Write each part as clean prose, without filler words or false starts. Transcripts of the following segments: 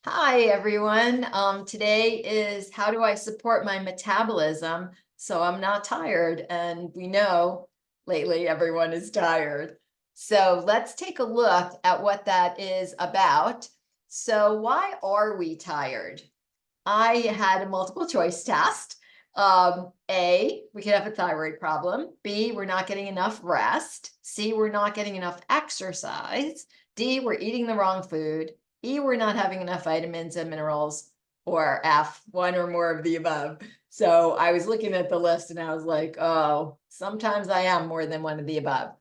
Hi, everyone. Today is how do I support my metabolism so I'm not tired? And we know lately everyone is tired. So let's take a look at what that is about. So, why are we tired? I had a multiple choice test. A, we could have a thyroid problem. B, we're not getting enough rest. C, we're not getting enough exercise. D, we're eating the wrong food. E, we're not having enough vitamins and minerals. Or F, one or more of the above. So I was looking at the list and I was like, oh, sometimes I am more than one of the above.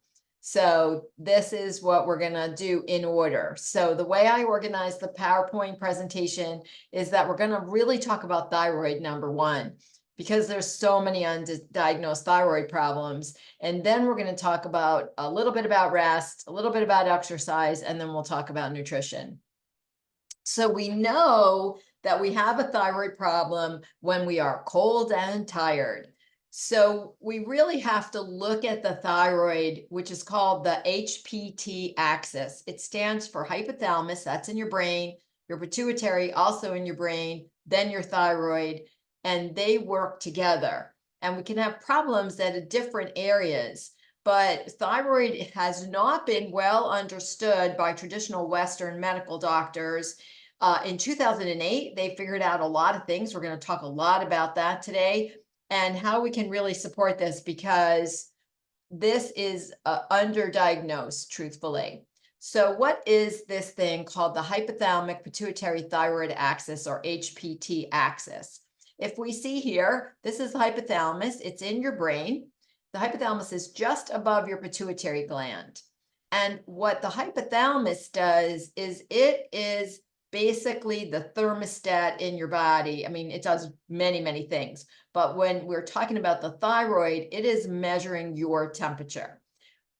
So this is what we're going to do in order. So the way I organize the PowerPoint presentation is that we're going to really talk about thyroid, number one, because there's so many undiagnosed thyroid problems. And then we're going to talk about a little bit about rest, a little bit about exercise, and then we'll talk about nutrition. So we know that we have a thyroid problem when we are cold and tired. So we really have to look at the thyroid, which is called the HPT axis. It stands for hypothalamus, that's in your brain, your pituitary, also in your brain, then your thyroid, and they work together. And we can have problems at different areas. But thyroid has not been well understood by traditional Western medical doctors. In 2008, they figured out a lot of things. We're going to talk a lot about that today and how we can really support this because this is underdiagnosed, truthfully. So, what is this thing called the hypothalamic pituitary thyroid axis, or HPT axis? If we see here, this is the hypothalamus, it's in your brain. The hypothalamus is just above your pituitary gland. And what the hypothalamus does is it is basically the thermostat in your body. I mean, it does many, many things. But when we're talking about the thyroid, it is measuring your temperature.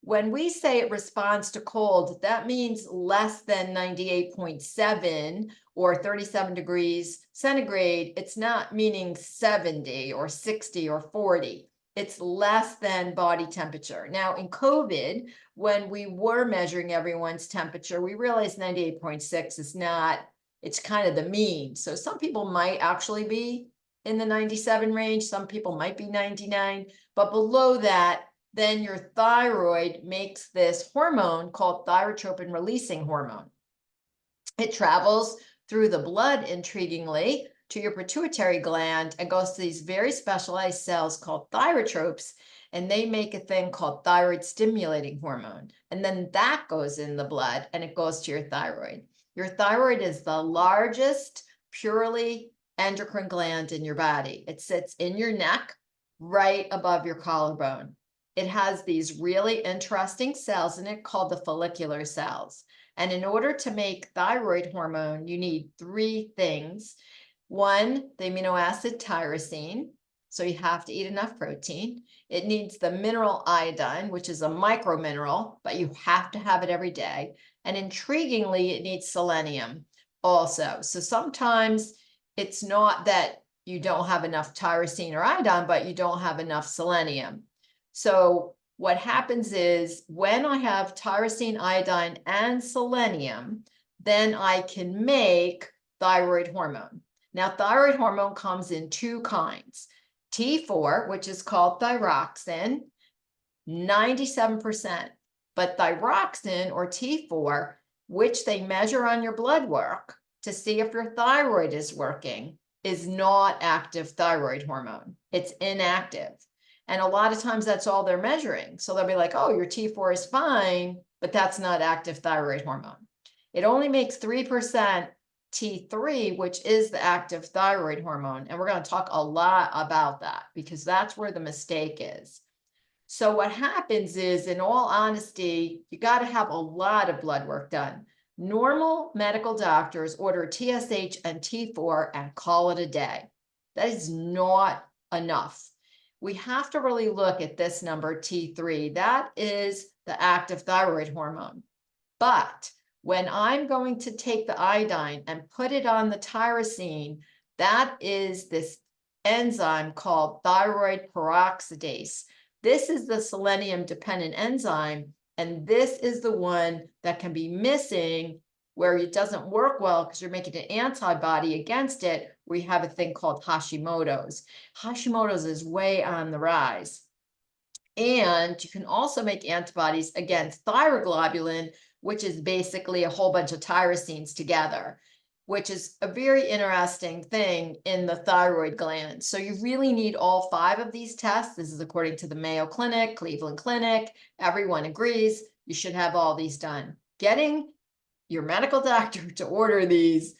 When we say it responds to cold, that means less than 98.7 or 37 degrees centigrade. It's not meaning 70 or 60 or 40. It's less than body temperature. Now, in COVID, when we were measuring everyone's temperature, we realized 98.6 is not, it's kind of the mean. So some people might actually be in the 97 range, some people might be 99, but below that, then your thyroid makes this hormone called thyrotropin releasing hormone. It travels through the blood, intriguingly, to your pituitary gland and goes to these very specialized cells called thyrotropes, and they make a thing called thyroid stimulating hormone. And then that goes in the blood and it goes to your thyroid. Your thyroid is the largest purely endocrine gland in your body. It sits in your neck, right above your collarbone. It has these really interesting cells in it called the follicular cells. And in order to make thyroid hormone, you need three things. One, the amino acid tyrosine. So you have to eat enough protein. It needs the mineral iodine, which is a micromineral, but you have to have it every day. And intriguingly, it needs selenium also. So sometimes it's not that you don't have enough tyrosine or iodine, but you don't have enough selenium. So what happens is when I have tyrosine, iodine, and selenium, then I can make thyroid hormone. Now, thyroid hormone comes in two kinds. T4, which is called thyroxine, 97%. But thyroxine, or T4, which they measure on your blood work to see if your thyroid is working, is not active thyroid hormone. It's inactive. And a lot of times that's all they're measuring. So they'll be like, oh, your T4 is fine, but that's not active thyroid hormone. It only makes 3% T3, which is the active thyroid hormone. And we're going to talk a lot about that because that's where the mistake is. So what happens is, in all honesty, you got to have a lot of blood work done. Normal medical doctors order TSH and T4 and call it a day. That is not enough. We have to really look at this number, T3. That is the active thyroid hormone. But when I'm going to take the iodine and put it on the tyrosine, that is this enzyme called thyroid peroxidase. This is the selenium dependent enzyme, and this is the one that can be missing where it doesn't work well because you're making an antibody against it, we have a thing called Hashimoto's. Hashimoto's is way on the rise. And you can also make antibodies against thyroglobulin, which is basically a whole bunch of tyrosines together, which is a very interesting thing in the thyroid gland. So you really need all 5 of these tests. This is according to the Mayo Clinic, Cleveland Clinic. Everyone agrees you should have all these done. Getting your medical doctor to order these,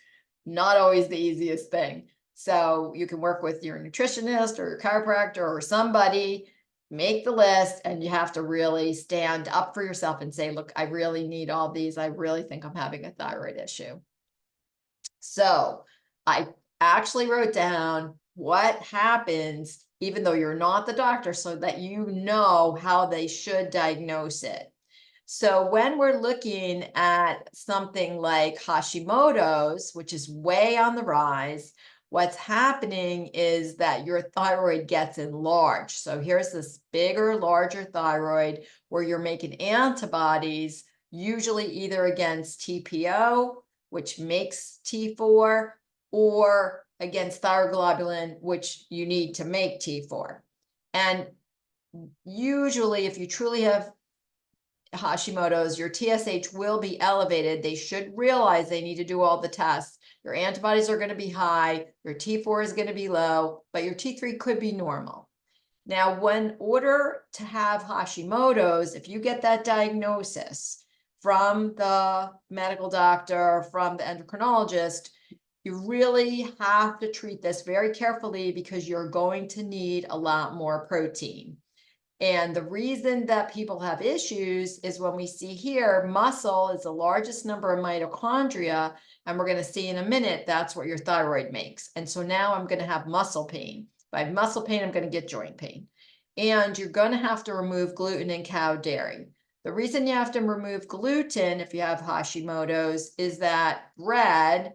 not always the easiest thing. So you can work with your nutritionist or your chiropractor or somebody, make the list, and you have to really stand up for yourself and say, look, I really need all these. I really think I'm having a thyroid issue. So I actually wrote down what happens, even though you're not the doctor, so that you know how they should diagnose it. So when we're looking at something like Hashimoto's, which is way on the rise, what's happening is that your thyroid gets enlarged. So here's this bigger, larger thyroid where you're making antibodies, usually either against TPO, which makes T4, or against thyroglobulin, which you need to make T4. And usually, if you truly have Hashimoto's, your TSH will be elevated. They should realize they need to do all the tests. Your antibodies are going to be high, your T4 is going to be low, but your T3 could be normal. Now, in order to have Hashimoto's, if you get that diagnosis from the medical doctor, from the endocrinologist, you really have to treat this very carefully because you're going to need a lot more protein. And the reason that people have issues is when we see here, muscle is the largest number of mitochondria. And we're going to see in a minute, that's what your thyroid makes. And so now I'm going to have muscle pain. If I have muscle pain, I'm going to get joint pain. And you're going to have to remove gluten and cow dairy. The reason you have to remove gluten if you have Hashimoto's is that red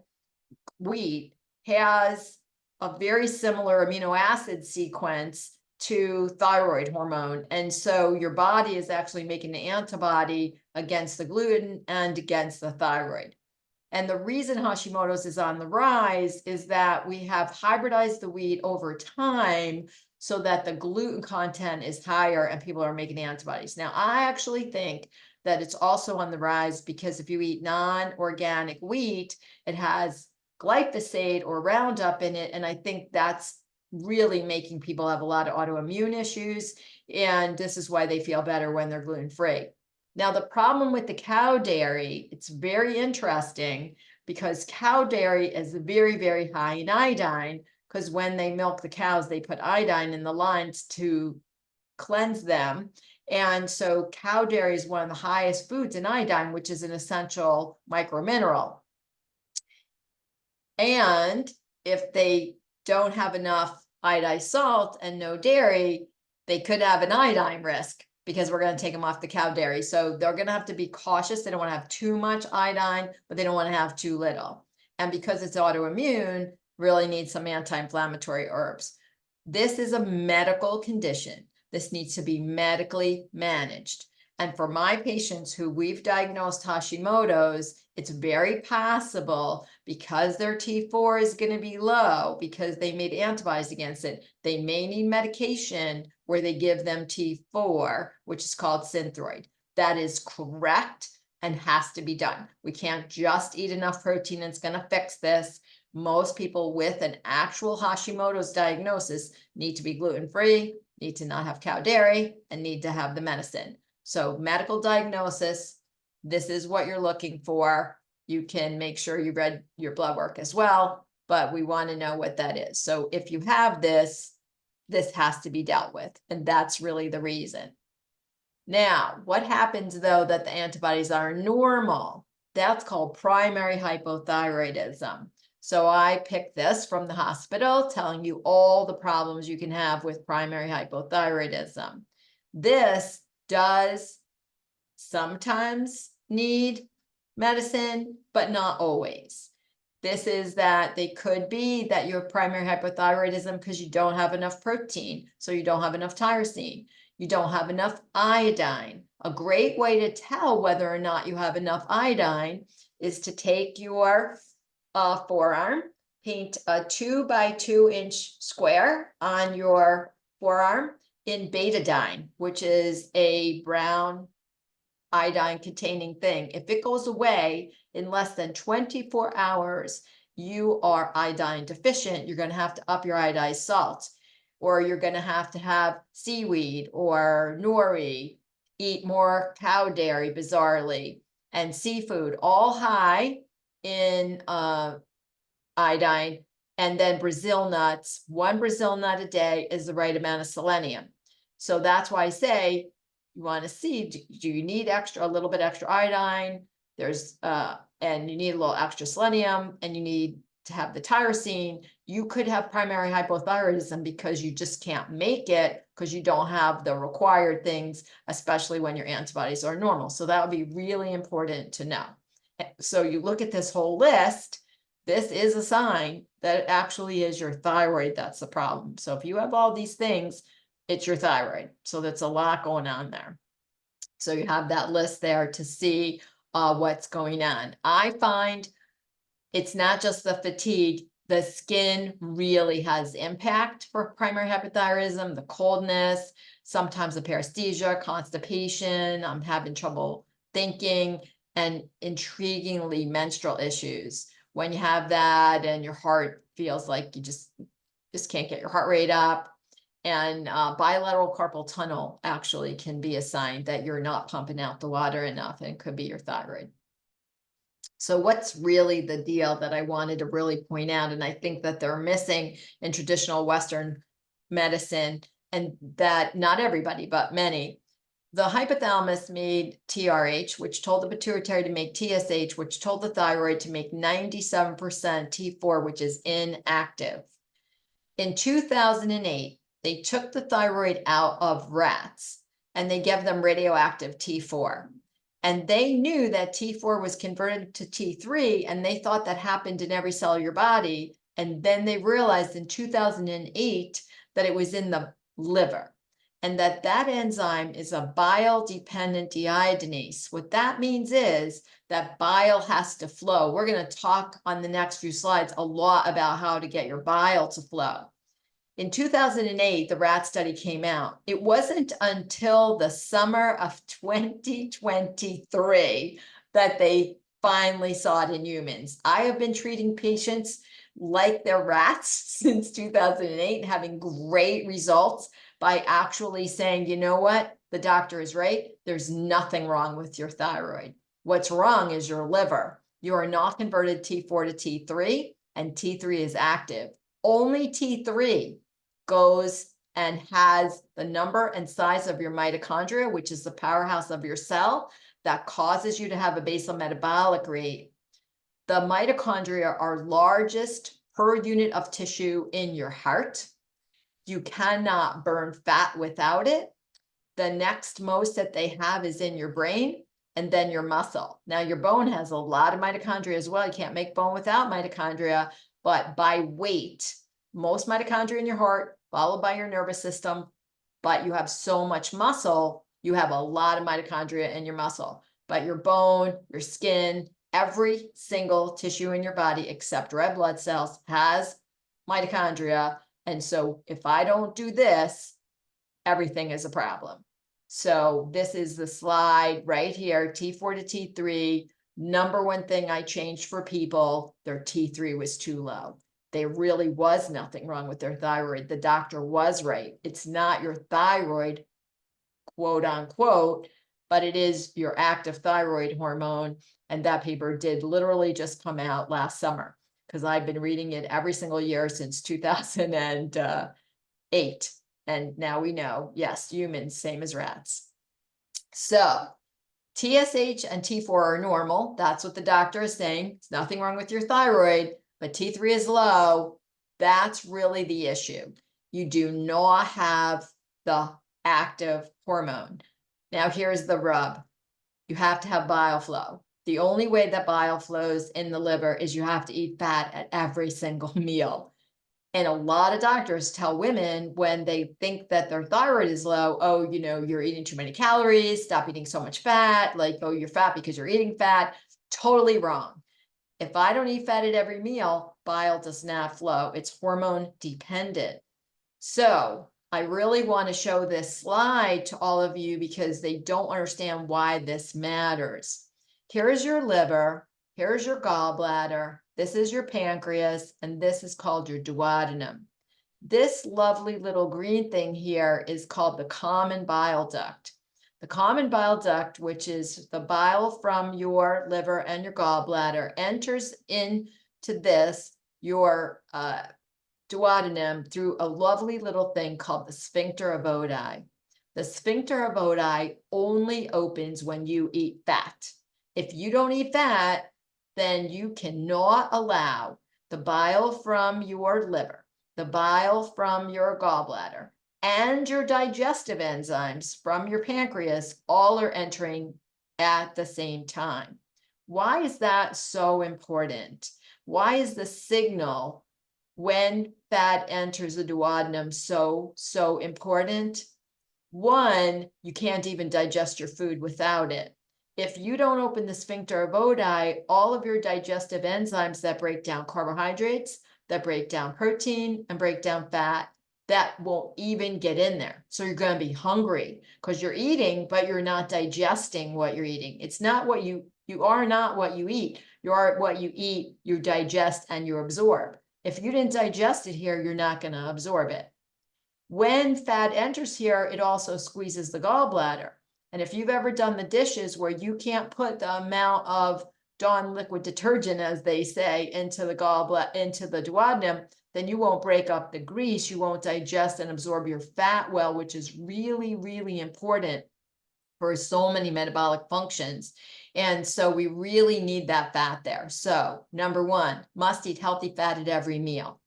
wheat has a very similar amino acid sequence to thyroid hormone. And so your body is actually making an antibody against the gluten and against the thyroid. And the reason Hashimoto's is on the rise is that we have hybridized the wheat over time so that the gluten content is higher and people are making antibodies. Now, I actually think that it's also on the rise because if you eat non-organic wheat, it has glyphosate or Roundup in it. And I think that's really making people have a lot of autoimmune issues. And this is why they feel better when they're gluten-free. Now, the problem with the cow dairy, it's very interesting because cow dairy is very, very high in iodine because when they milk the cows, they put iodine in the lines to cleanse them. And so cow dairy is one of the highest foods in iodine, which is an essential micromineral. And if they don't have enough iodized salt and no dairy, they could have an iodine risk because we're going to take them off the cow dairy. So they're going to have to be cautious. They don't want to have too much iodine, but they don't want to have too little. And because it's autoimmune, really needs some anti-inflammatory herbs. This is a medical condition. This needs to be medically managed. And for my patients who we've diagnosed Hashimoto's, it's very possible because their T4 is going to be low because they made antibodies against it. They may need medication where they give them T4, which is called Synthroid. That is correct and has to be done. We can't just eat enough protein and it's going to fix this. Most people with an actual Hashimoto's diagnosis need to be gluten-free, need to not have cow dairy, and need to have the medicine. So medical diagnosis, this is what you're looking for. You can make sure you read your blood work as well, but we want to know what that is. So if you have this, this has to be dealt with, and that's really the reason. Now, what happens though that the antibodies are normal? That's called primary hypothyroidism. So I picked this from the hospital telling you all the problems you can have with primary hypothyroidism. This does sometimes need medicine, but not always. This is that they could be that you have primary hypothyroidism because you don't have enough protein. So you don't have enough tyrosine. You don't have enough iodine. A great way to tell whether or not you have enough iodine is to take your forearm, paint a 2 by 2 inch square on your forearm in betadine, which is a brown iodine containing thing. If it goes away in less than 24 hours, you are iodine deficient. You're going to have to up your iodized salt, or you're going to have seaweed or nori, eat more cow dairy, bizarrely, and seafood, all high in iodine. And then Brazil nuts, 1 Brazil nut a day is the right amount of selenium. So that's why I say, you want to see, do you need a little bit extra iodine? And you need a little extra selenium, and you need to have the tyrosine. You could have primary hypothyroidism because you just can't make it because you don't have the required things, especially when your antibodies are normal. So that would be really important to know. So you look at this whole list, this is a sign that it actually is your thyroid that's the problem. So if you have all these things, it's your thyroid. So that's a lot going on there. So you have that list there to see what's going on. I find it's not just the fatigue. The skin really has impact for primary hypothyroidism, the coldness, sometimes the paresthesia, constipation, I'm having trouble thinking, and intriguingly menstrual issues. When you have that and your heart feels like you just can't get your heart rate up. And bilateral carpal tunnel actually can be a sign that you're not pumping out the water enough, and could be your thyroid. So what's really the deal that I wanted to really point out, and I think that they're missing in traditional Western medicine, and that not everybody, but many. The hypothalamus made TRH, which told the pituitary to make TSH, which told the thyroid to make 97% T4, which is inactive. In 2008, they took the thyroid out of rats and they gave them radioactive T4. And they knew that T4 was converted to T3, and they thought that happened in every cell of your body. And then they realized in 2008 that it was in the liver, and that enzyme is a bile-dependent deiodinase. What that means is that bile has to flow. We're going to talk on the next few slides a lot about how to get your bile to flow. In 2008, the rat study came out. It wasn't until the summer of 2023 that they finally saw it in humans. I have been treating patients like they're rats since 2008 and having great results by actually saying, you know what, the doctor is right. There's nothing wrong with your thyroid. What's wrong is your liver. You are not converted T4 to T3, and T3 is active. Only T3 goes and has the number and size of your mitochondria, which is the powerhouse of your cell that causes you to have a basal metabolic rate. The mitochondria are largest per unit of tissue in your heart. You cannot burn fat without it. The next most that they have is in your brain, and then your muscle. Now, your bone has a lot of mitochondria as well. You can't make bone without mitochondria, but by weight, most mitochondria in your heart, followed by your nervous system. But you have so much muscle, you have a lot of mitochondria in your muscle. But your bone, your skin, every single tissue in your body except red blood cells has mitochondria. And so if I don't do this, everything is a problem. So this is the slide right here, T4 to T3. Number one thing I changed for people, their T3 was too low. There really was nothing wrong with their thyroid. The doctor was right. It's not your thyroid, quote unquote, but it is your active thyroid hormone. And that paper did literally just come out last summer, because I've been reading it every single year since 2008. And now we know, yes, humans, same as rats. So TSH and T4 are normal. That's what the doctor is saying. It's nothing wrong with your thyroid, but T3 is low. That's really the issue. You do not have the active hormone. Now, here's the rub. You have to have bile flow. The only way that bile flows in the liver is you have to eat fat at every single meal. And a lot of doctors tell women when they think that their thyroid is low, oh, you're eating too many calories, stop eating so much fat, like, oh, you're fat because you're eating fat. Totally wrong. If I don't eat fat at every meal, bile does not flow. It's hormone dependent. So I really want to show this slide to all of you because they don't understand why this matters. Here's your liver. Here's your gallbladder. This is your pancreas, and this is called your duodenum. This lovely little green thing here is called the common bile duct. The common bile duct, which is the bile from your liver and your gallbladder, enters into your duodenum through a lovely little thing called the sphincter of Oddi. The sphincter of Oddi only opens when you eat fat. If you don't eat fat, then you cannot allow the bile from your liver, the bile from your gallbladder, and your digestive enzymes from your pancreas all are entering at the same time. Why is that so important? Why is the signal when fat enters the duodenum so important? One, you can't even digest your food without it. If you don't open the sphincter of Oddi, all of your digestive enzymes that break down carbohydrates, that break down protein, and break down fat, that won't even get in there. So you're going to be hungry because you're eating, but you're not digesting what you're eating. It's not what you are not what you eat. You are what you eat, you digest, and you absorb. If you didn't digest it here, you're not going to absorb it. When fat enters here, it also squeezes the gallbladder. And if you've ever done the dishes where you can't put the amount of Dawn liquid detergent, as they say, into the duodenum, then you won't break up the grease, you won't digest and absorb your fat well, which is really, really important for so many metabolic functions. And so we really need that fat there. So number one, must eat healthy fat at every meal.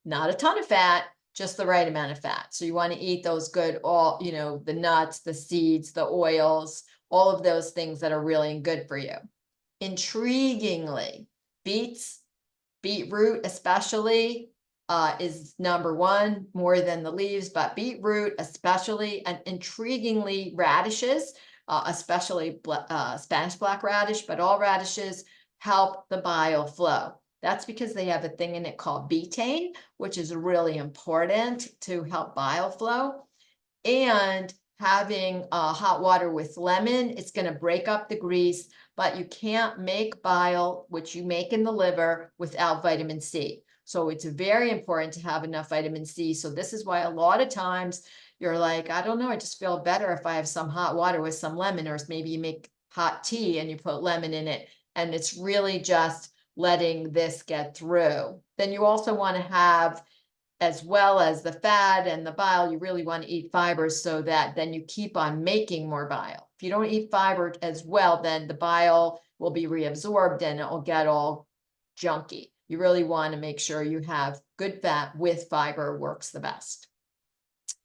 Not a ton of fat, just the right amount of fat. So you want to eat those good, the nuts, the seeds, the oils, all of those things that are really good for you. Intriguingly, beetroot especially is number one, more than the leaves, but beetroot especially, and intriguingly radishes, especially Spanish black radish, but all radishes help the bile flow. That's because they have a thing in it called betaine, which is really important to help bile flow. And having hot water with lemon, it's going to break up the grease, but you can't make bile, which you make in the liver, without vitamin C. So it's very important to have enough vitamin C. So this is why a lot of times you're like, I don't know, I just feel better if I have some hot water with some lemon, or maybe you make hot tea and you put lemon in it. And it's really just letting this get through. Then you also want to have, as well as the fat and the bile, you really want to eat fibers so that then you keep on making more bile. If you don't eat fiber as well, then the bile will be reabsorbed and it will get all junky. You really want to make sure you have good fat with fiber, works the best.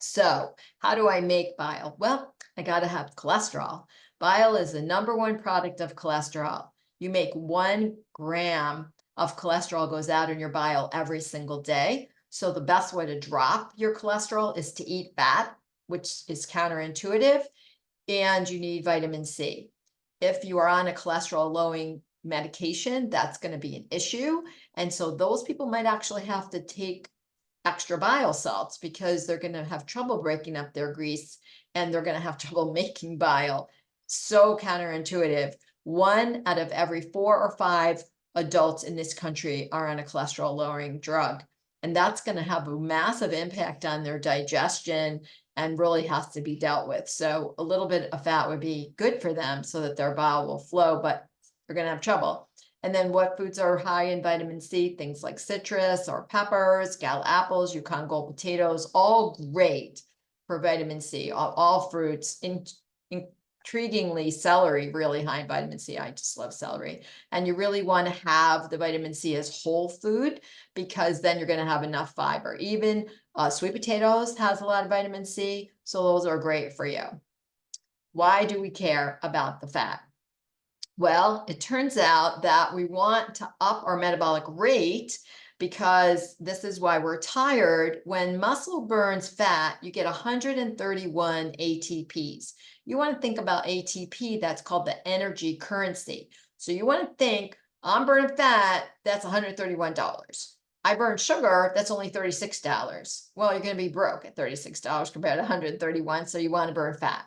So how do I make bile? Well, I got to have cholesterol. Bile is the number one product of cholesterol. You make 1 gram of cholesterol goes out in your bile every single day. So the best way to drop your cholesterol is to eat fat, which is counterintuitive, and you need vitamin C. If you are on a cholesterol lowering medication, that's going to be an issue. And so those people might actually have to take extra bile salts because they're going to have trouble breaking up their grease and they're going to have trouble making bile. So counterintuitive. 1 out of every 4 or 5 adults in this country are on a cholesterol lowering drug. And that's going to have a massive impact on their digestion and really has to be dealt with. So a little bit of fat would be good for them so that their bile will flow, but they're going to have trouble. And then what foods are high in vitamin C? Things like citrus or peppers, gal apples, Yukon Gold potatoes, all great for vitamin C. All fruits, intriguingly, celery, really high in vitamin C. I just love celery. And you really want to have the vitamin C as whole food because then you're going to have enough fiber. Even sweet potatoes has a lot of vitamin C, so those are great for you. Why do we care about the fat? Well, it turns out that we want to up our metabolic rate because this is why we're tired. When muscle burns fat, you get 131 ATPs. You want to think about ATP, that's called the energy currency. So you want to think, I'm burning fat, that's $131. I burn sugar, that's only $36. Well, you're going to be broke at $36 compared to 131, so you want to burn fat.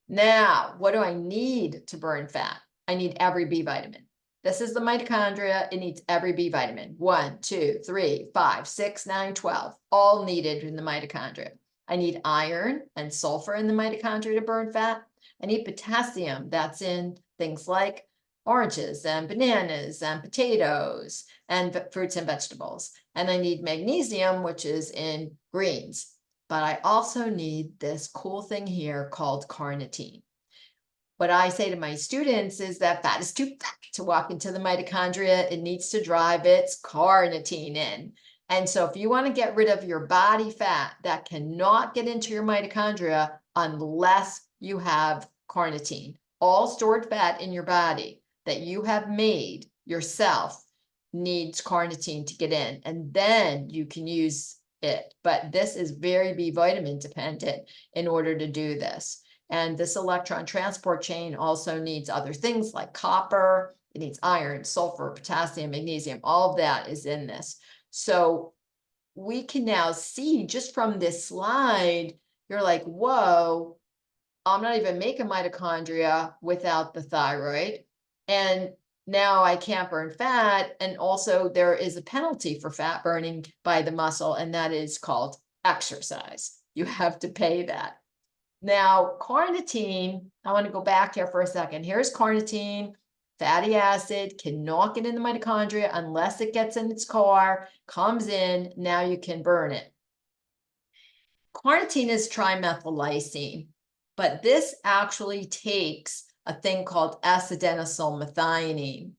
Now, what do I need to burn fat? I need every B vitamin. This is the mitochondria. It needs every B vitamin. 1, 2, 3, 5, 6, 9, 12, all needed in the mitochondria. I need iron and sulfur in the mitochondria to burn fat. I need potassium. That's in things like oranges and bananas and potatoes and fruits and vegetables. And I need magnesium, which is in greens. But I also need this cool thing here called carnitine. What I say to my students is that fat is too fat to walk into the mitochondria. It needs to drive its carnitine in. And so if you want to get rid of your body fat, that cannot get into your mitochondria unless you have carnitine. All stored fat in your body that you have made yourself needs carnitine to get in, and then you can use it. But this is very B vitamin dependent in order to do this. And this electron transport chain also needs other things like copper. It needs iron, sulfur, potassium, magnesium. All of that is in this. So we can now see just from this slide, you're like, whoa, I'm not even making mitochondria without the thyroid. And now I can't burn fat. And also there is a penalty for fat burning by the muscle, and that is called exercise. You have to pay that. Now, carnitine, I want to go back here for a second. Here's carnitine, fatty acid, cannot get in the mitochondria unless it gets in its car, comes in, now you can burn it. Carnitine is trimethylysine, but this actually takes a thing called S-adenosylmethionine.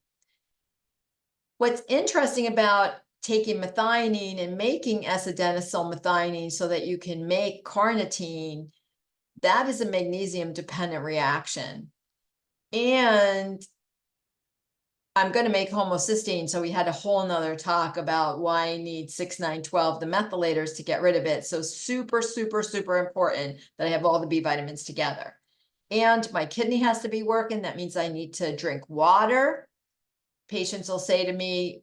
What's interesting about taking methionine and making S-adenosylmethionine so that you can make carnitine, that is a magnesium dependent reaction. And I'm going to make homocysteine. So we had a whole nother talk about why I need 6, 9, 12, the methylators to get rid of it. So super, super, super important that I have all the B vitamins together. And my kidney has to be working. That means I need to drink water. Patients will say to me,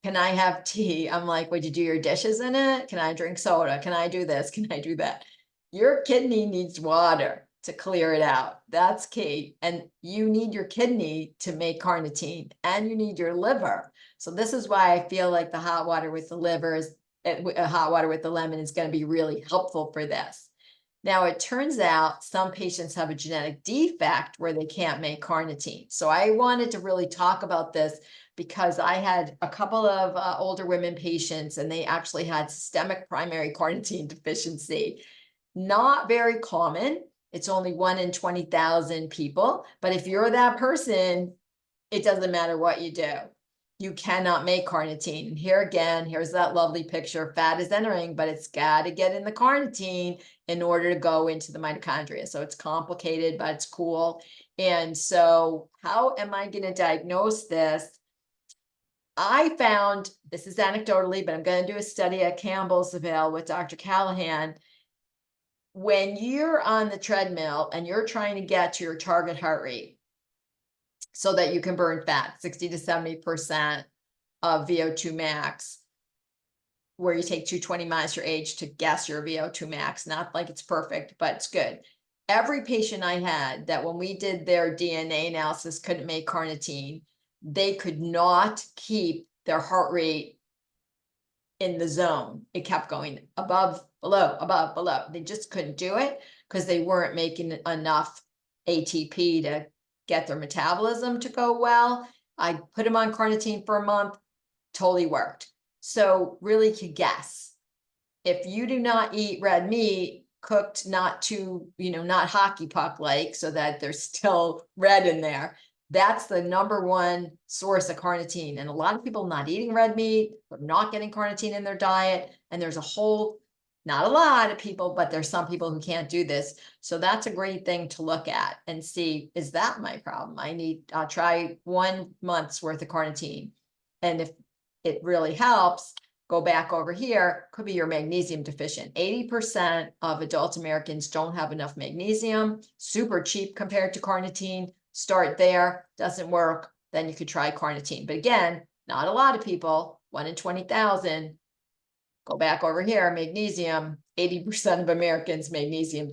can I have tea? I'm like, would you do your dishes in it? Can I drink soda? Can I do this? Can I do that? Your kidney needs water to clear it out. That's key. And you need your kidney to make carnitine, and you need your liver. So this is why I feel like the hot water with the liver is hot water with the lemon is going to be really helpful for this. Now, it turns out some patients have a genetic defect where they can't make carnitine. So I wanted to really talk about this because I had a couple of older women patients, and they actually had systemic primary carnitine deficiency. Not very common. It's only 1 in 20,000 people. But if you're that person, it doesn't matter what you do. You cannot make carnitine. And here again, here's that lovely picture. Fat is entering, but it's got to get in the carnitine in order to go into the mitochondria. So it's complicated, but it's cool. And so how am I going to diagnose this? I found, this is anecdotally, but I'm going to do a study at Campbellsville with Dr. Callahan. When you're on the treadmill and you're trying to get to your target heart rate so that you can burn fat, 60 to 70% of VO2 max, where you take 220 minus your age to guess your VO2 max, not like it's perfect, but it's good. Every patient I had that when we did their DNA analysis couldn't make carnitine, they could not keep their heart rate in the zone. It kept going above, below, above, below. They just couldn't do it because they weren't making enough ATP to get their metabolism to go well. I put them on carnitine for a month, totally worked. So really to guess, if you do not eat red meat, cooked not too, not hockey puck like, so that there's still red in there, that's the #1 source of carnitine. And a lot of people not eating red meat or not getting carnitine in their diet. And there's a whole Not a lot of people, but there's some people who can't do this. So that's a great thing to look at and see, is that my problem? I'll try 1 month's worth of carnitine. And if it really helps, go back over here, could be you're magnesium deficient. 80% of adult Americans don't have enough magnesium, super cheap compared to carnitine. Start there, doesn't work, then you could try carnitine. But again, not a lot of people, 1 in 20,000. Go back over here, magnesium, 80% of Americans magnesium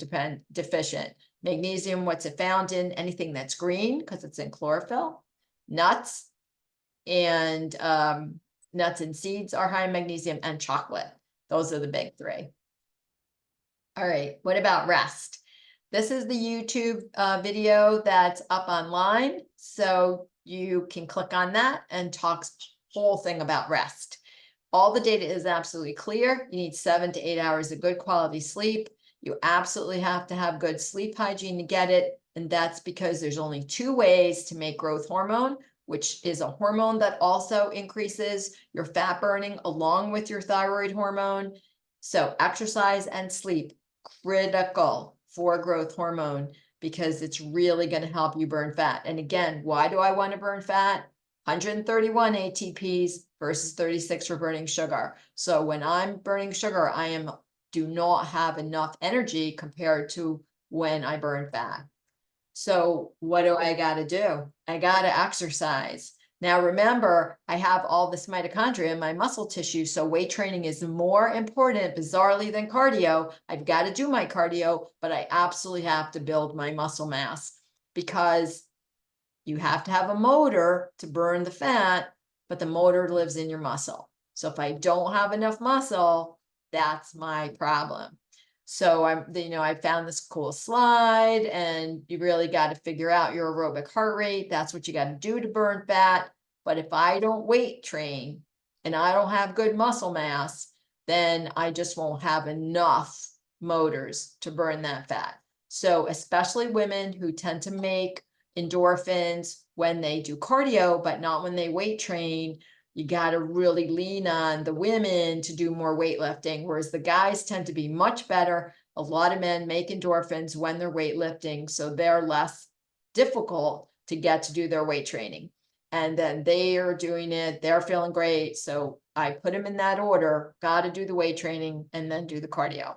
deficient. Magnesium, what's it found in? Anything that's green, because it's in chlorophyll. Nuts and nuts and seeds are high in magnesium, and chocolate. Those are the big 3. All right, what about rest? This is the YouTube video that's up online. So you can click on that and talks whole thing about rest. All the data is absolutely clear. You need 7 to 8 hours of good quality sleep. You absolutely have to have good sleep hygiene to get it. And that's because there's only 2 ways to make growth hormone, which is a hormone that also increases your fat burning along with your thyroid hormone. So exercise and sleep, critical for growth hormone, because it's really going to help you burn fat. And again, why do I want to burn fat? 131 ATPs versus 36 for burning sugar. So when I'm burning sugar, do not have enough energy compared to when I burn fat. So what do I got to do? I got to exercise. Now, remember, I have all this mitochondria in my muscle tissue, so weight training is more important, bizarrely, than cardio. I've got to do my cardio, but I absolutely have to build my muscle mass, because you have to have a motor to burn the fat, but the motor lives in your muscle. So if I don't have enough muscle, that's my problem. So I found this cool slide, and you really got to figure out your aerobic heart rate. That's what you got to do to burn fat. But if I don't weight train and I don't have good muscle mass, then I just won't have enough motors to burn that fat. So especially women who tend to make endorphins when they do cardio, but not when they weight train, you got to really lean on the women to do more weightlifting, whereas the guys tend to be much better. A lot of men make endorphins when they're weightlifting, so they're less difficult to get to do their weight training. And then they are doing it, they're feeling great. So I put them in that order, got to do the weight training and then do the cardio.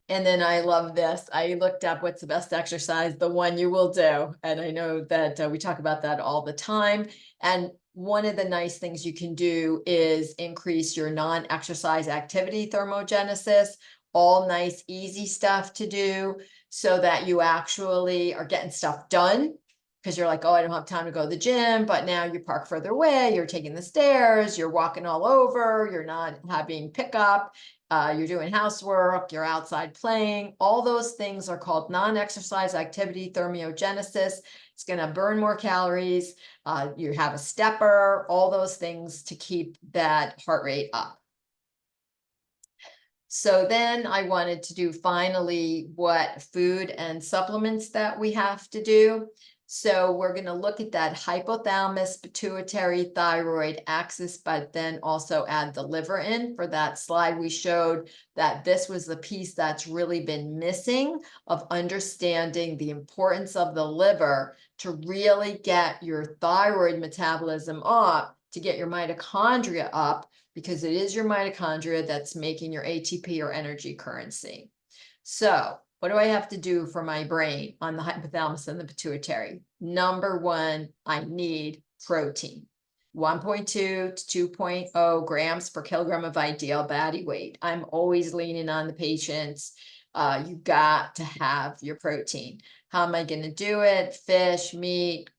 And then I love this. I looked up what's the best exercise, the one you will do. And I know that we talk about that all the time. And one of the nice things you can do is increase your non-exercise activity thermogenesis, all nice, easy stuff to do so that you actually are getting stuff done. Because you're like, oh, I don't have time to go to the gym, but now you park further away, you're taking the stairs, you're walking all over, you're not having pickup. You're doing housework, you're outside playing. All those things are called non-exercise activity thermogenesis. It's going to burn more calories. You have a stepper, all those things to keep that heart rate up. So then I wanted to do finally what food and supplements that we have to do. So we're going to look at that hypothalamus, pituitary, thyroid axis, but then also add the liver in. For that slide, we showed that this was the piece that's really been missing of understanding the importance of the liver to really get your thyroid metabolism up, to get your mitochondria up, because it is your mitochondria that's making your ATP or energy currency. So what do I have to do for my brain on the hypothalamus and the pituitary? Number 1, I need protein. 1.2 to 2.0 grams per kilogram of ideal body weight. I'm always leaning on the patients. You got to have your protein. How am I going to do it? Fish, meat,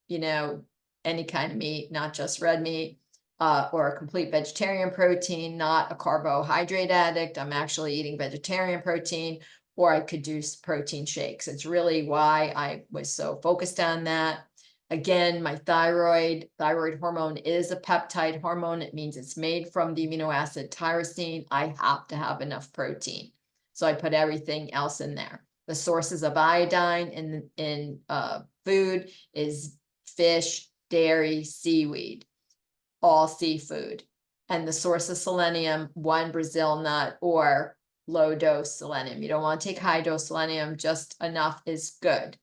any kind of meat, not just red meat. Or a complete vegetarian protein, not a carbohydrate addict. I'm actually eating vegetarian protein, or I could do protein shakes. It's really why I was so focused on that. Again, my thyroid hormone is a peptide hormone. It means it's made from the amino acid tyrosine. I have to have enough protein. So I put everything else in there. The sources of iodine in food is fish, dairy, seaweed, all seafood. and the source of selenium, one Brazil nut or low dose selenium. You don't want to take high dose selenium, just enough is good.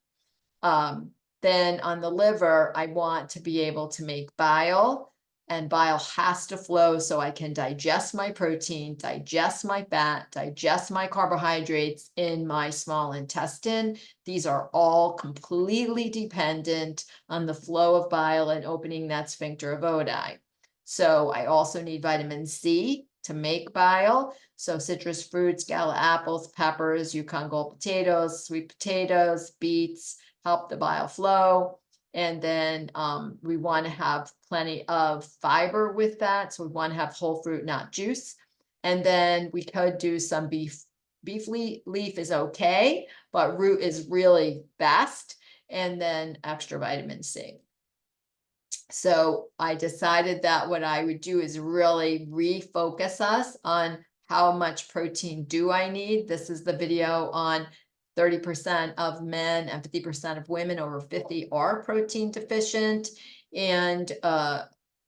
Then on the liver, I want to be able to make bile, and bile has to flow so I can digest my protein, digest my fat, digest my carbohydrates in my small intestine. These are all completely dependent on the flow of bile and opening that sphincter of Oddi. So I also need vitamin C to make bile. So citrus fruits, gala apples, peppers, Yukon Gold potatoes, sweet potatoes, beets, help the bile flow. And then we want to have plenty of fiber with that. So we want to have whole fruit, not juice. And then we could do some beef. Beef leaf is okay, but root is really best. And then extra vitamin C. So I decided that what I would do is really refocus us on how much protein do I need. This is the video on 30% of men and 50% of women over 50 are protein deficient. And,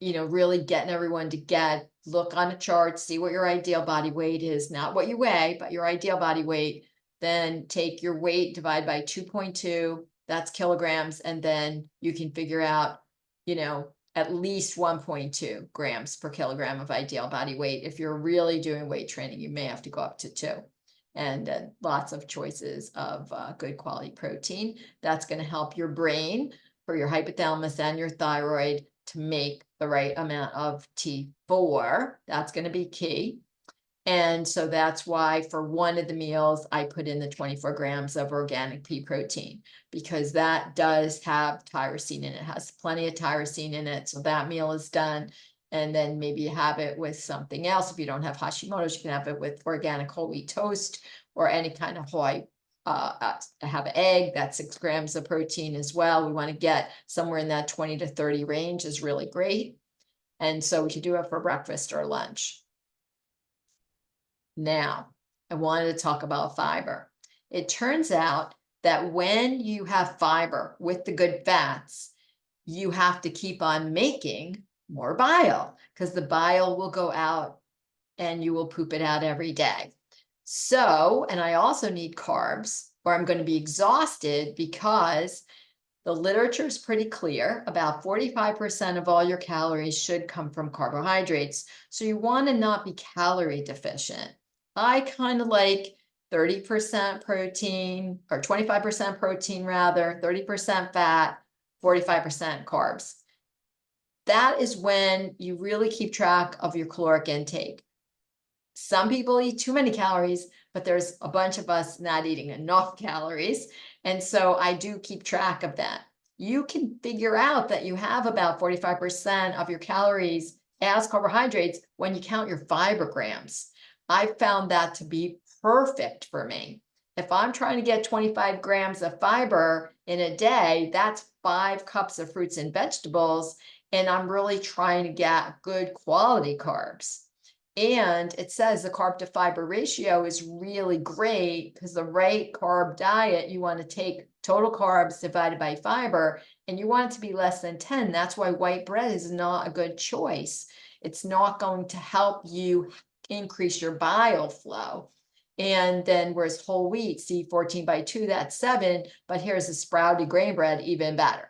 really getting everyone to look on a chart, see what your ideal body weight is, not what you weigh, but your ideal body weight. Then take your weight, divide by 2.2, that's kilograms. And then you can figure out, at least 1.2 grams per kilogram of ideal body weight. If you're really doing weight training, you may have to go up to 2. And lots of choices of good quality protein. That's going to help your brain, for your hypothalamus and your thyroid, to make the right amount of T4. That's going to be key. And so that's why for one of the meals, I put in the 24 grams of organic pea protein, because that does have tyrosine in it. It has plenty of tyrosine in it. So that meal is done. And then maybe you have it with something else. If you don't have Hashimoto's, you can have it with organic whole wheat toast or any kind of whole have an egg. That's 6 grams of protein as well. We want to get somewhere in that 20 to 30 range is really great. And so we could do it for breakfast or lunch. Now, I wanted to talk about fiber. It turns out that when you have fiber with the good fats, you have to keep on making more bile, because the bile will go out and you will poop it out every day. So, and I also need carbs, or I'm going to be exhausted, because the literature is pretty clear. About 45% of all your calories should come from carbohydrates. So you want to not be calorie deficient. I kind of like 30% protein, or 25% protein rather, 30% fat, 45% carbs. That is when you really keep track of your caloric intake. Some people eat too many calories, but there's a bunch of us not eating enough calories. And so I do keep track of that. You can figure out that you have about 45% of your calories as carbohydrates when you count your fiber grams. I found that to be perfect for me. If I'm trying to get 25 grams of fiber in a day, that's 5 cups of fruits and vegetables. And I'm really trying to get good quality carbs. And it says the carb to fiber ratio is really great, because the right carb diet, you want to take total carbs divided by fiber, and you want it to be less than 10. That's why white bread is not a good choice. It's not going to help you increase your bile flow. And then whereas whole wheat, see 14 by 2, that's 7, but here's a sprouted grain bread, even better.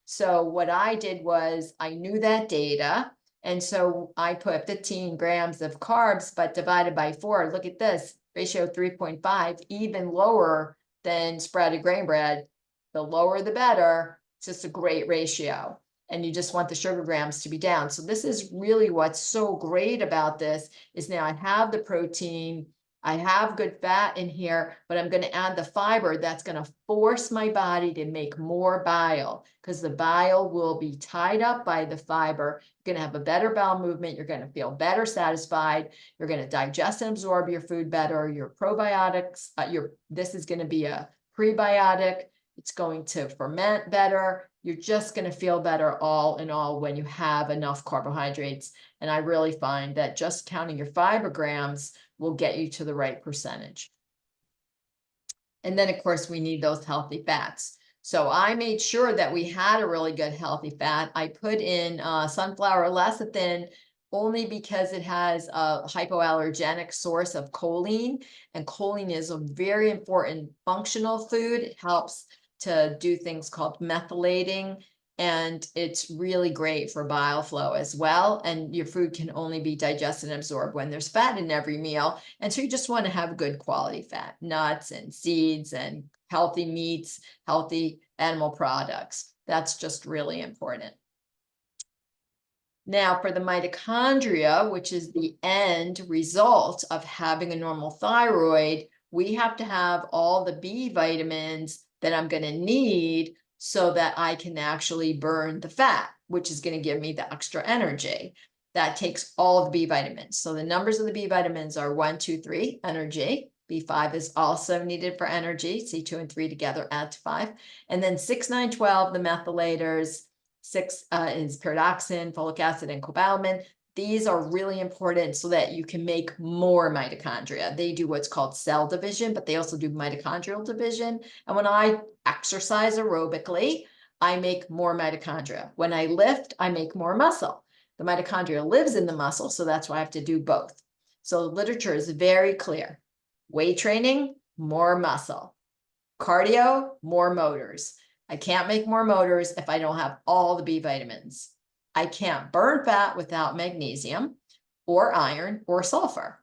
So what I did was I knew that data. And so I put 15 grams of carbs, but divided by 4, look at this, ratio 3.5, even lower than sprouted grain bread. The lower, the better. It's just a great ratio. And you just want the sugar grams to be down. So this is really what's so great about this, is now I have the protein, I have good fat in here, but I'm going to add the fiber that's going to force my body to make more bile, because the bile will be tied up by the fiber. You're going to have a better bowel movement. You're going to feel better satisfied. You're going to digest and absorb your food better. Your probiotics, this is going to be a prebiotic. It's going to ferment better. You're just going to feel better all in all when you have enough carbohydrates. And I really find that just counting your fiber grams will get you to the right percentage. And then, of course, we need those healthy fats. So I made sure that we had a really good healthy fat. I put in sunflower lecithin only because it has a hypoallergenic source of choline, and choline is a very important functional food. It helps to do things called methylating, and it's really great for bile flow as well. And your food can only be digested and absorbed when there's fat in every meal. And so you just want to have good quality fat, nuts and seeds and healthy meats, healthy animal products. That's just really important. Now, for the mitochondria, which is the end result of having a normal thyroid, we have to have all the B vitamins that I'm going to need so that I can actually burn the fat, which is going to give me the extra energy. That takes all of the B vitamins. So the numbers of the B vitamins are 1, 2, 3, energy. B5 is also needed for energy. C2 and 3 together add to 5. And then 6, 9, 12, the methylators. 6 is pyridoxine, folic acid, and cobalamin. These are really important so that you can make more mitochondria. They do what's called cell division, but they also do mitochondrial division. And when I exercise aerobically, I make more mitochondria. When I lift, I make more muscle. The mitochondria lives in the muscle, so that's why I have to do both. So the literature is very clear. Weight training, more muscle. Cardio, more motors. I can't make more motors if I don't have all the B vitamins. I can't burn fat without magnesium or iron or sulfur.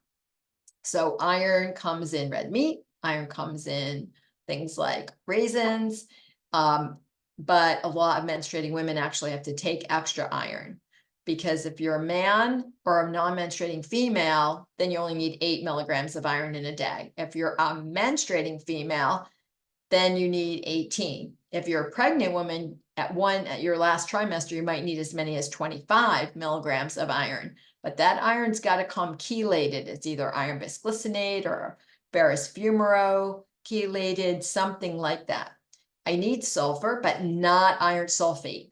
So iron comes in red meat. Iron comes in things like raisins. But a lot of menstruating women actually have to take extra iron, because if you're a man or a non-menstruating female, then you only need 8 milligrams of iron in a day. If you're a menstruating female, then you need 18. If you're a pregnant woman at your last trimester, you might need as many as 25 milligrams of iron. But that iron's got to come chelated. It's either iron bisglycinate or ferrous fumaro chelated, something like that. I need sulfur, but not iron sulfate.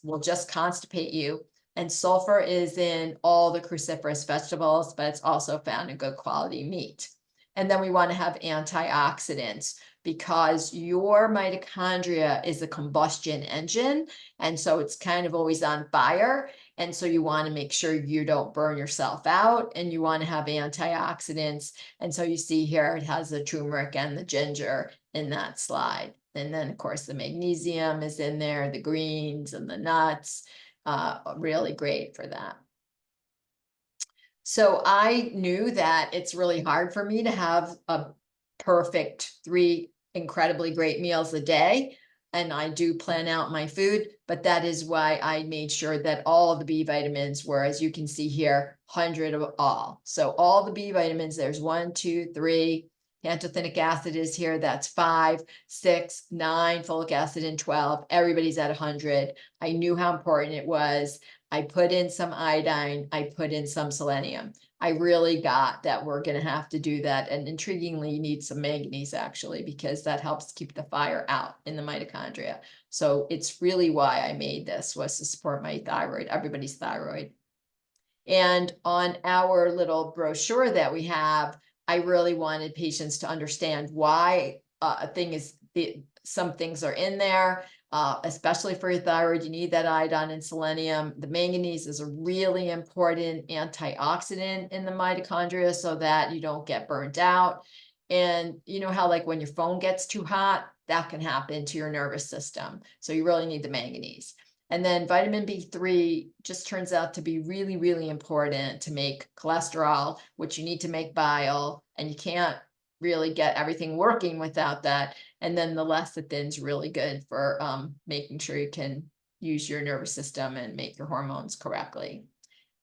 Will just constipate you. And sulfur is in all the cruciferous vegetables, but it's also found in good quality meat. And then we want to have antioxidants, because your mitochondria is a combustion engine. And so it's kind of always on fire. And so you want to make sure you don't burn yourself out, and you want to have antioxidants. And so you see here, it has the turmeric and the ginger in that slide. And then of course the magnesium is in there, the greens and the nuts, really great for that. So I knew that it's really hard for me to have a perfect 3 incredibly great meals a day. And I do plan out my food, but that is why I made sure that all of the B vitamins were, as you can see here, 100 of all. So all the B vitamins, there's 1, 2, 3. Pantothenic acid is here, that's 5, 6, 9, folic acid and 12. Everybody's at 100. I knew how important it was. I put in some iodine, I put in some selenium. I really got that we're going to have to do that. And intriguingly, you need some manganese actually, because that helps keep the fire out in the mitochondria. So it's really why I made this, was to support my thyroid, everybody's thyroid. And on our little brochure that we have, I really wanted patients to understand why some things are in there. Especially for your thyroid, you need that iodine and selenium. The manganese is a really important antioxidant in the mitochondria so that you don't get burnt out. And you know how like when your phone gets too hot, that can happen to your nervous system. So you really need the manganese. And then vitamin B3 just turns out to be really, really important to make cholesterol, which you need to make bile, and you can't really get everything working without that. And then the lecithin is really good for making sure you can use your nervous system and make your hormones correctly.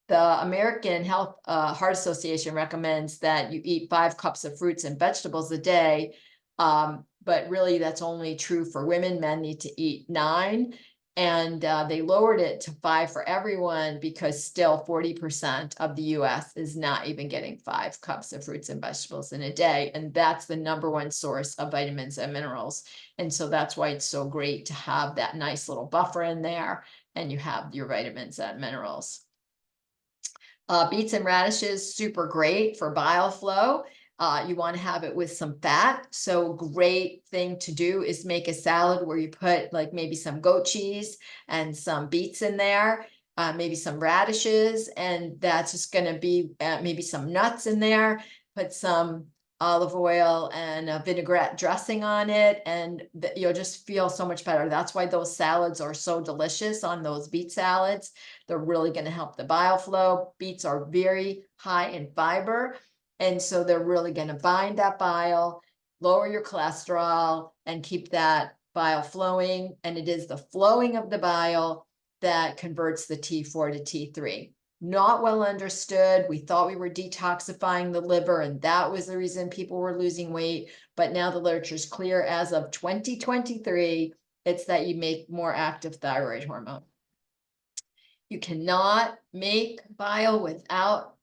The American Heart Association recommends that you eat 5 cups of fruits and vegetables a day, but really that's only true for women. Men need to eat 9. And they lowered it to 5 for everyone, because still 40% of the US is not even getting 5 cups of fruits and vegetables in a day. And that's the #1 source of vitamins and minerals. And so that's why it's so great to have that nice little buffer in there, and you have your vitamins and minerals. Beets and radishes, super great for bile flow. You want to have it with some fat. So great thing to do is make a salad where you put like maybe some goat cheese and some beets in there. maybe some radishes, and that's just going to be maybe some nuts in there. Put some olive oil and a vinaigrette dressing on it, and you'll just feel so much better. That's why those salads are so delicious on those beet salads. They're really going to help the bile flow. Beets are very high in fiber, and so they're really going to bind that bile, lower your cholesterol, and keep that bile flowing. And it is the flowing of the bile that converts the T4 to T3. Not well understood. We thought we were detoxifying the liver, and that was the reason people were losing weight. But now the literature is clear as of 2023, it's that you make more active thyroid hormone. You cannot make bile without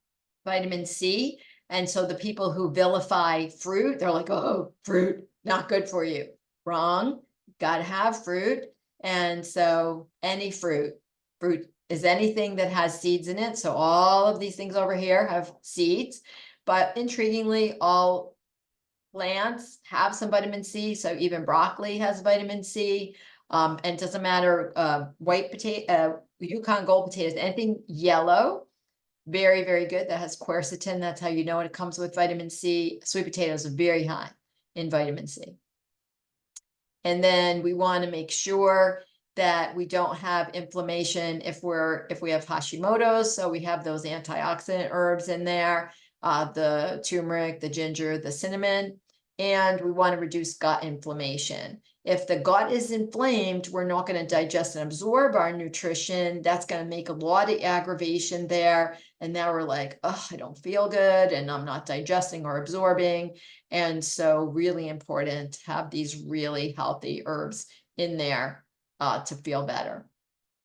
vitamin C. And so the people who vilify fruit, they're like, oh, fruit, not good for you. Wrong. Got to have fruit. And so any fruit is anything that has seeds in it. So all of these things over here have seeds, but intriguingly, all plants have some vitamin C. So even broccoli has vitamin C. And it doesn't matter, white potato, Yukon gold potatoes, anything yellow, very, very good. That has quercetin. That's how you know it comes with vitamin C. Sweet potatoes are very high in vitamin C. And then we want to make sure that we don't have inflammation if we have Hashimoto's. So we have those antioxidant herbs in there, the turmeric, the ginger, the cinnamon, and we want to reduce gut inflammation. If the gut is inflamed, we're not going to digest and absorb our nutrition. That's going to make a lot of aggravation there. And now we're like, oh, I don't feel good and I'm not digesting or absorbing. And so really important to have these really healthy herbs in there to feel better.